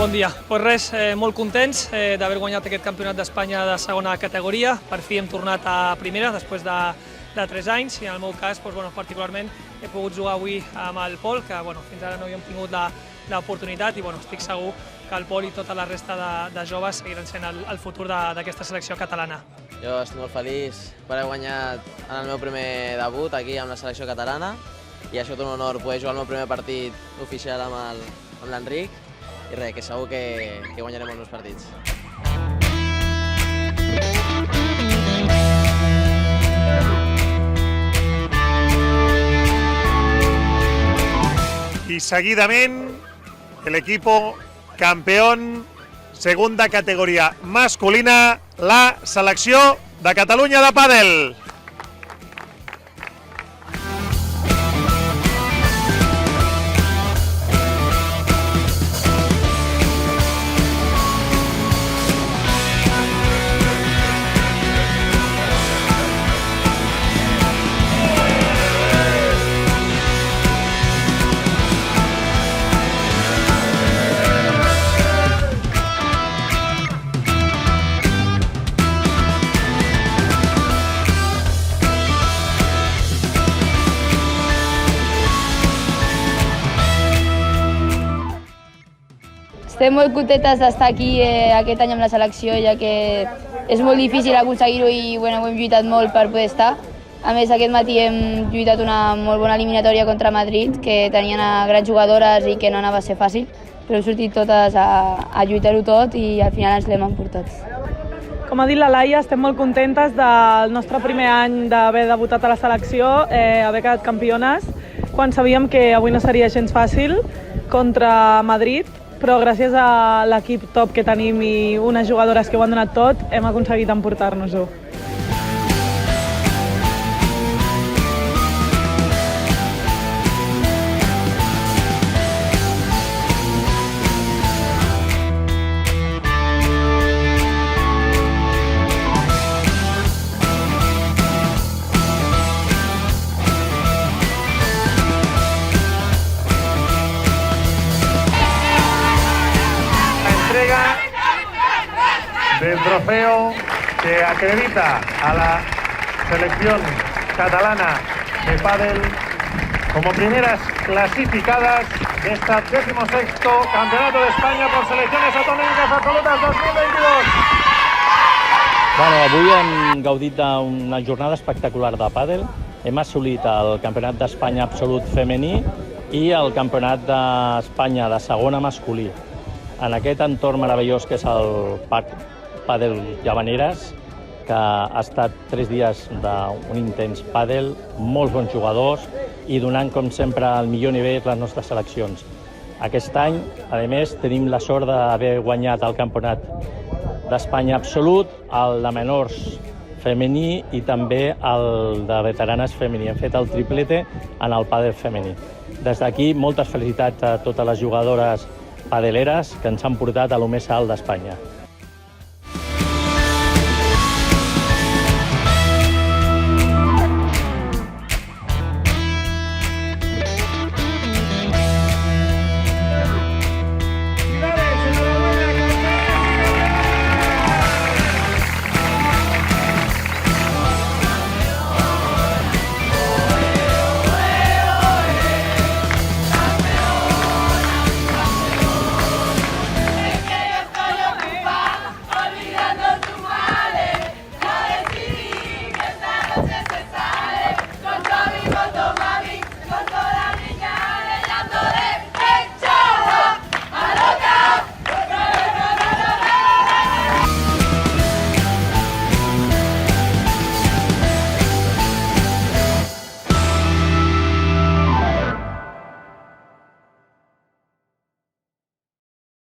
Bon dia. Pues res, molt contents d'haver guanyat aquest campionat d'Espanya de segona categoria. Per fi hem tornat a primera després de 3 anys i en el meu cas, particularment, he pogut jugar avui amb el Pol, que fins ara no havíem tingut l'oportunitat i estic segur que el Pol i tota la resta de joves seguiran sent el futur d'aquesta selecció catalana. Jo estic molt feliç per haver guanyat en el meu primer debut aquí amb la selecció catalana i ha sigut un honor poder jugar el meu primer partit oficial amb l'Enric i res, que segur que guanyarem els meus partits. Y seguidament el equipo campeón segunda categoría masculina, la selecció de Catalunya de pàdel. Estem molt contentes d'estar aquí aquest any amb la selecció, ja que és molt difícil aconseguir-ho i hem lluitat molt per poder estar. A més, aquest matí hem lluitat una molt bona eliminatòria contra Madrid, que tenien grans jugadores i que no anava a ser fàcil, però hem sortit totes a lluitar-ho tot i al final ens l'hem emportat. Com ha dit la Laia, estem molt contentes del nostre primer any d'haver debutat a la selecció, haver quedat campiones, quan sabíem que avui no seria gens fàcil contra Madrid, però gràcies a l'equip top que tenim i unes jugadores que ho han donat tot, hem aconseguit emportar-nos-ho. Del trofeo que acredita a la selección catalana de pádel como primeras clasificadas de este 16º Campeonato de España por Selecciones Autonómicas Absolutas 2022. Avui hem gaudit d'una jornada espectacular de pàdel. Hem assolit el Campionat d'Espanya absolut femení i el Campionat d'Espanya de segona masculí. En aquest entorn meravellós que és el Parc Pàdel Llavaneres, que ha estat 3 dies d'un intens pàdel, molts bons jugadors i donant, com sempre, el millor nivell les nostres seleccions. Aquest any, a més, tenim la sort d'haver guanyat el Campionat d'Espanya absolut, el de menors femení i també el de veteranes femení. Hem fet el triplete en el pàdel femení. Des d'aquí, moltes felicitats a totes les jugadores padeleres que ens han portat a lo més alt d'Espanya.